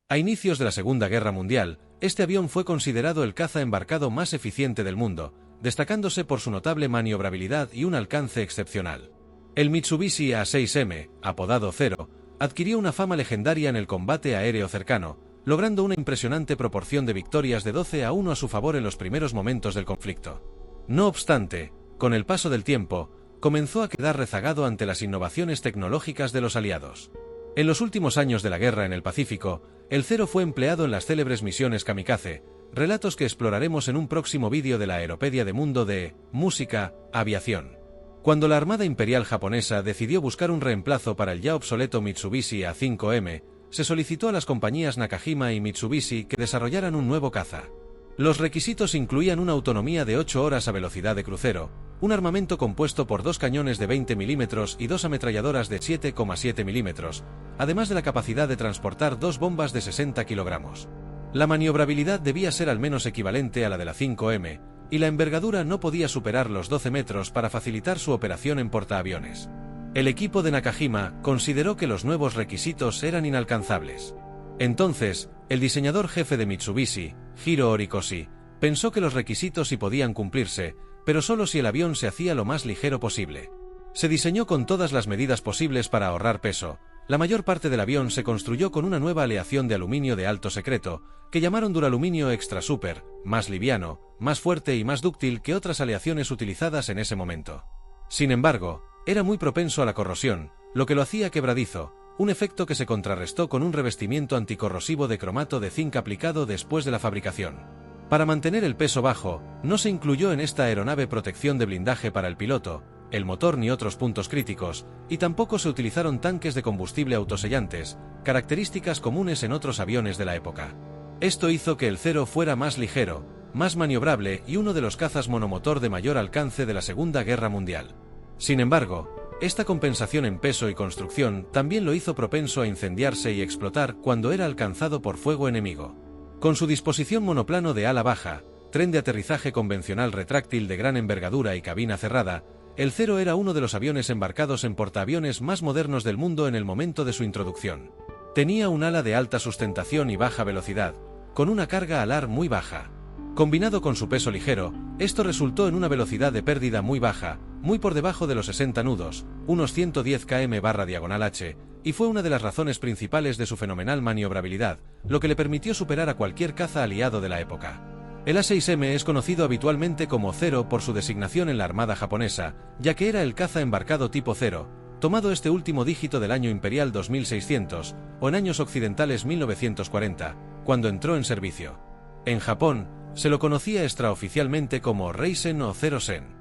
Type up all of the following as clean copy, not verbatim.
A inicios de la Segunda Guerra Mundial, este avión fue considerado el caza embarcado más eficiente del mundo, destacándose por su notable maniobrabilidad y un alcance excepcional. El Mitsubishi A6M, apodado Zero, adquirió una fama legendaria en el combate aéreo cercano, logrando una impresionante proporción de victorias de 12-1 a su favor en los primeros momentos del conflicto. No obstante, con el paso del tiempo, comenzó a quedar rezagado ante las innovaciones tecnológicas de los aliados. En los últimos años de la guerra en el Pacífico, el Zero fue empleado en las célebres misiones Kamikaze, relatos que exploraremos en un próximo vídeo de la Aeropedia de Mundo de Música, Aviación. Cuando la Armada Imperial japonesa decidió buscar un reemplazo para el ya obsoleto Mitsubishi A5M, se solicitó a las compañías Nakajima y Mitsubishi que desarrollaran un nuevo caza. Los requisitos incluían una autonomía de 8 horas a velocidad de crucero, un armamento compuesto por 2 cañones de 20 mm y 2 ametralladoras de 7,7 mm, además de la capacidad de transportar 2 bombas de 60 kilogramos. La maniobrabilidad debía ser al menos equivalente a la de la 5M, y la envergadura no podía superar los 12 metros para facilitar su operación en portaaviones. El equipo de Nakajima consideró que los nuevos requisitos eran inalcanzables. Entonces, el diseñador jefe de Mitsubishi, Hiro Horikoshi, pensó que los requisitos sí podían cumplirse, pero solo si el avión se hacía lo más ligero posible. Se diseñó con todas las medidas posibles para ahorrar peso. La mayor parte del avión se construyó con una nueva aleación de aluminio de alto secreto, que llamaron Duraluminio Extra Super, más liviano, más fuerte y más dúctil que otras aleaciones utilizadas en ese momento. Sin embargo, era muy propenso a la corrosión, lo que lo hacía quebradizo, un efecto que se contrarrestó con un revestimiento anticorrosivo de cromato de zinc aplicado después de la fabricación. Para mantener el peso bajo, no se incluyó en esta aeronave protección de blindaje para el piloto, el motor ni otros puntos críticos, y tampoco se utilizaron tanques de combustible autosellantes, características comunes en otros aviones de la época. Esto hizo que el Zero fuera más ligero, más maniobrable y uno de los cazas monomotor de mayor alcance de la Segunda Guerra Mundial. Sin embargo, esta compensación en peso y construcción también lo hizo propenso a incendiarse y explotar cuando era alcanzado por fuego enemigo. Con su disposición monoplano de ala baja, tren de aterrizaje convencional retráctil de gran envergadura y cabina cerrada, el Zero era uno de los aviones embarcados en portaaviones más modernos del mundo en el momento de su introducción. Tenía un ala de alta sustentación y baja velocidad, con una carga alar muy baja. Combinado con su peso ligero, esto resultó en una velocidad de pérdida muy baja, muy por debajo de los 60 nudos, unos 110 km/h, y fue una de las razones principales de su fenomenal maniobrabilidad, lo que le permitió superar a cualquier caza aliado de la época. El A6M es conocido habitualmente como Zero por su designación en la Armada japonesa, ya que era el caza embarcado tipo Zero, tomado este último dígito del año imperial 2600, o en años occidentales 1940, cuando entró en servicio. En Japón, se lo conocía extraoficialmente como Reisen o Zerosen.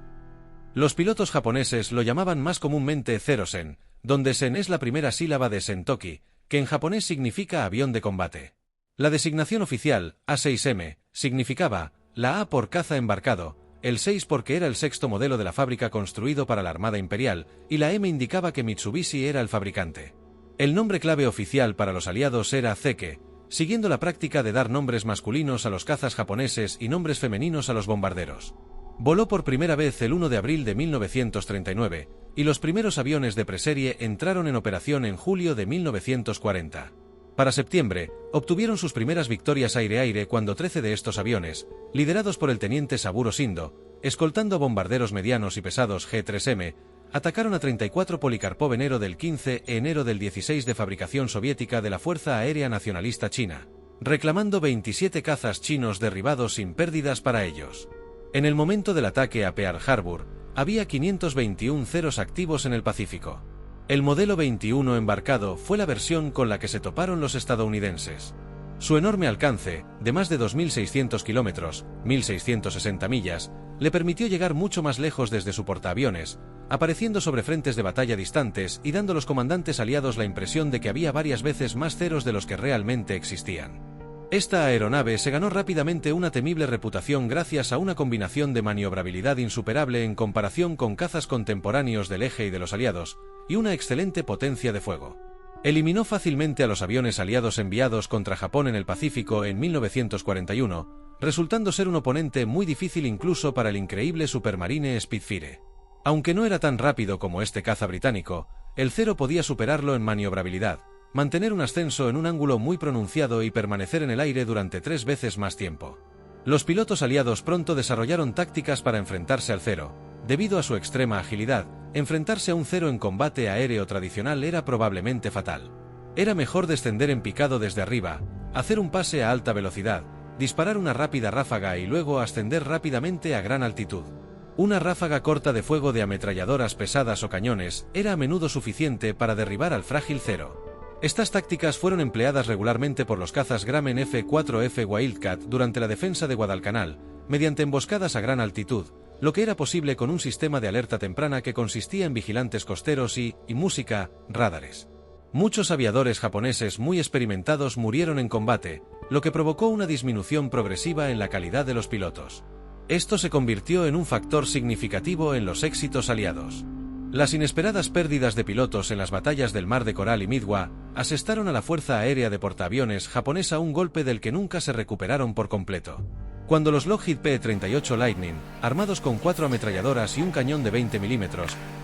Los pilotos japoneses lo llamaban más comúnmente Zerosen, donde Sen es la primera sílaba de Sentoki, que en japonés significa avión de combate. La designación oficial, A6M, significaba la A por caza embarcado, el 6 porque era el sexto modelo de la fábrica construido para la Armada Imperial, y la M indicaba que Mitsubishi era el fabricante. El nombre clave oficial para los aliados era Zeke, siguiendo la práctica de dar nombres masculinos a los cazas japoneses y nombres femeninos a los bombarderos. Voló por primera vez el 1 de abril de 1939, y los primeros aviones de preserie entraron en operación en julio de 1940. Para septiembre, obtuvieron sus primeras victorias aire-aire cuando 13 de estos aviones, liderados por el teniente Saburo Shindo, escoltando bombarderos medianos y pesados G-3M, atacaron a 34 Polikarpov enero del 15 e enero del 16 de fabricación soviética de la Fuerza Aérea Nacionalista China, reclamando 27 cazas chinos derribados sin pérdidas para ellos. En el momento del ataque a Pearl Harbor, había 521 Zeros activos en el Pacífico. El modelo 21 embarcado fue la versión con la que se toparon los estadounidenses. Su enorme alcance, de más de 2.600 kilómetros, 1.660 millas, le permitió llegar mucho más lejos desde su portaaviones, apareciendo sobre frentes de batalla distantes y dando a los comandantes aliados la impresión de que había varias veces más Zeros de los que realmente existían. Esta aeronave se ganó rápidamente una temible reputación gracias a una combinación de maniobrabilidad insuperable en comparación con cazas contemporáneos del eje y de los aliados, y una excelente potencia de fuego. Eliminó fácilmente a los aviones aliados enviados contra Japón en el Pacífico en 1941, resultando ser un oponente muy difícil incluso para el increíble Supermarine Spitfire. Aunque no era tan rápido como este caza británico, el Zero podía superarlo en maniobrabilidad, mantener un ascenso en un ángulo muy pronunciado y permanecer en el aire durante 3 veces más tiempo. Los pilotos aliados pronto desarrollaron tácticas para enfrentarse al Zero. Debido a su extrema agilidad, enfrentarse a un Zero en combate aéreo tradicional era probablemente fatal. Era mejor descender en picado desde arriba, hacer un pase a alta velocidad, disparar una rápida ráfaga y luego ascender rápidamente a gran altitud. Una ráfaga corta de fuego de ametralladoras pesadas o cañones era a menudo suficiente para derribar al frágil Zero. Estas tácticas fueron empleadas regularmente por los cazas Grumman F-4F Wildcat durante la defensa de Guadalcanal, mediante emboscadas a gran altitud, lo que era posible con un sistema de alerta temprana que consistía en vigilantes costeros y música, rádares. Muchos aviadores japoneses muy experimentados murieron en combate, lo que provocó una disminución progresiva en la calidad de los pilotos. Esto se convirtió en un factor significativo en los éxitos aliados. Las inesperadas pérdidas de pilotos en las batallas del Mar de Coral y Midway asestaron a la Fuerza Aérea de Portaaviones japonesa un golpe del que nunca se recuperaron por completo. Cuando los Lockheed P-38 Lightning, armados con 4 ametralladoras y un cañón de 20 mm,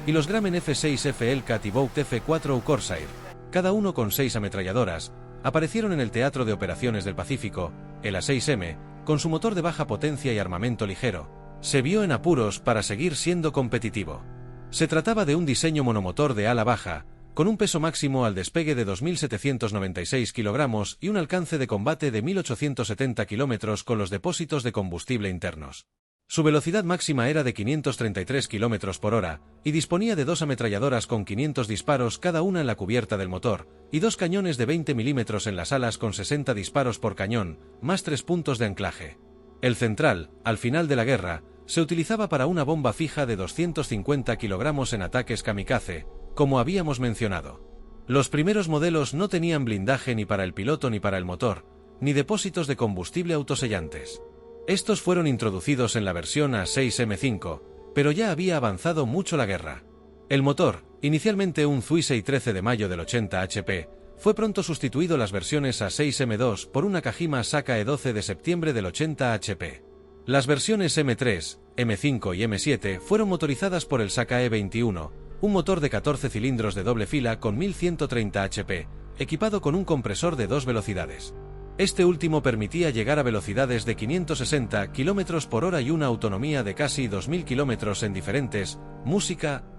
y los Grumman F-6F Hellcat y Vought F-4U Corsair, cada uno con 6 ametralladoras, aparecieron en el Teatro de Operaciones del Pacífico, el A-6M, con su motor de baja potencia y armamento ligero, se vio en apuros para seguir siendo competitivo. Se trataba de un diseño monomotor de ala baja, con un peso máximo al despegue de 2.796 kilogramos y un alcance de combate de 1.870 kilómetros con los depósitos de combustible internos. Su velocidad máxima era de 533 km por hora, y disponía de 2 ametralladoras con 500 disparos cada una en la cubierta del motor, y 2 cañones de 20 mm en las alas con 60 disparos por cañón, más 3 puntos de anclaje. El central, al final de la guerra, se utilizaba para una bomba fija de 250 kg en ataques kamikaze, como habíamos mencionado. Los primeros modelos no tenían blindaje ni para el piloto ni para el motor, ni depósitos de combustible autosellantes. Estos fueron introducidos en la versión A6M5, pero ya había avanzado mucho la guerra. El motor, inicialmente un Zuisei 13 de mayo del 80 HP, fue pronto sustituido las versiones A6M2 por una Kajima Sakae 12 de septiembre del 80 HP. Las versiones M3, M5 y M7 fueron motorizadas por el Sakae 21, un motor de 14 cilindros de doble fila con 1130 HP, equipado con un compresor de 2 velocidades. Este último permitía llegar a velocidades de 560 km por hora y una autonomía de casi 2000 km en diferentes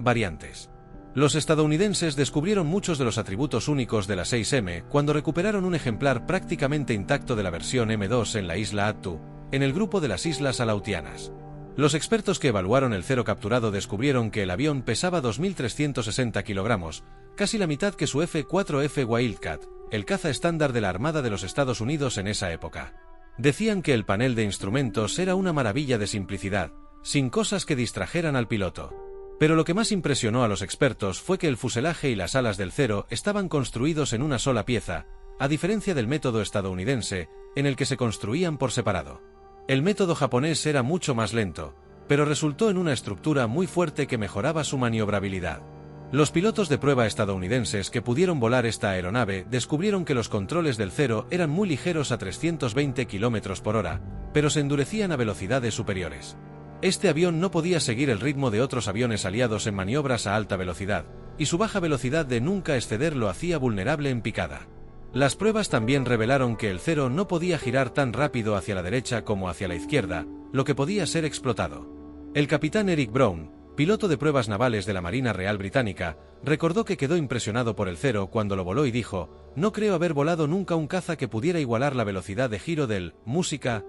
variantes. Los estadounidenses descubrieron muchos de los atributos únicos de la 6M cuando recuperaron un ejemplar prácticamente intacto de la versión M2 en la isla Attu, en el grupo de las Islas Aleutianas. Los expertos que evaluaron el Zero capturado descubrieron que el avión pesaba 2.360 kilogramos, casi la mitad que su F-4F Wildcat, el caza estándar de la Armada de los Estados Unidos en esa época. Decían que el panel de instrumentos era una maravilla de simplicidad, sin cosas que distrajeran al piloto. Pero lo que más impresionó a los expertos fue que el fuselaje y las alas del Zero estaban construidos en una sola pieza, a diferencia del método estadounidense, en el que se construían por separado. El método japonés era mucho más lento, pero resultó en una estructura muy fuerte que mejoraba su maniobrabilidad. Los pilotos de prueba estadounidenses que pudieron volar esta aeronave descubrieron que los controles del Zero eran muy ligeros a 320 km por hora, pero se endurecían a velocidades superiores. Este avión no podía seguir el ritmo de otros aviones aliados en maniobras a alta velocidad, y su baja velocidad de nunca exceder lo hacía vulnerable en picada. Las pruebas también revelaron que el Zero no podía girar tan rápido hacia la derecha como hacia la izquierda, lo que podía ser explotado. El capitán Eric Brown, piloto de pruebas navales de la Marina Real Británica, recordó que quedó impresionado por el Zero cuando lo voló y dijo: "No creo haber volado nunca un caza que pudiera igualar la velocidad de giro del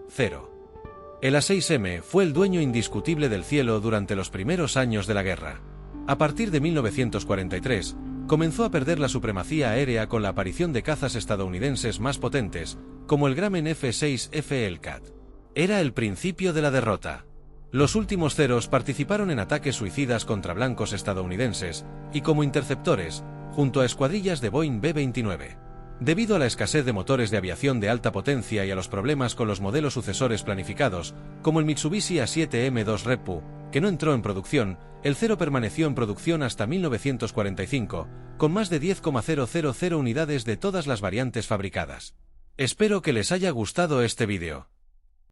Zero". El A6M fue el dueño indiscutible del cielo durante los primeros años de la guerra. A partir de 1943, comenzó a perder la supremacía aérea con la aparición de cazas estadounidenses más potentes, como el Grumman F-6F Hellcat. Era el principio de la derrota. Los últimos Zeros participaron en ataques suicidas contra blancos estadounidenses, y como interceptores, junto a escuadrillas de Boeing B-29. Debido a la escasez de motores de aviación de alta potencia y a los problemas con los modelos sucesores planificados, como el Mitsubishi A7M2 Reppu, que no entró en producción, el Zero permaneció en producción hasta 1945, con más de 10,000 unidades de todas las variantes fabricadas. Espero que les haya gustado este vídeo.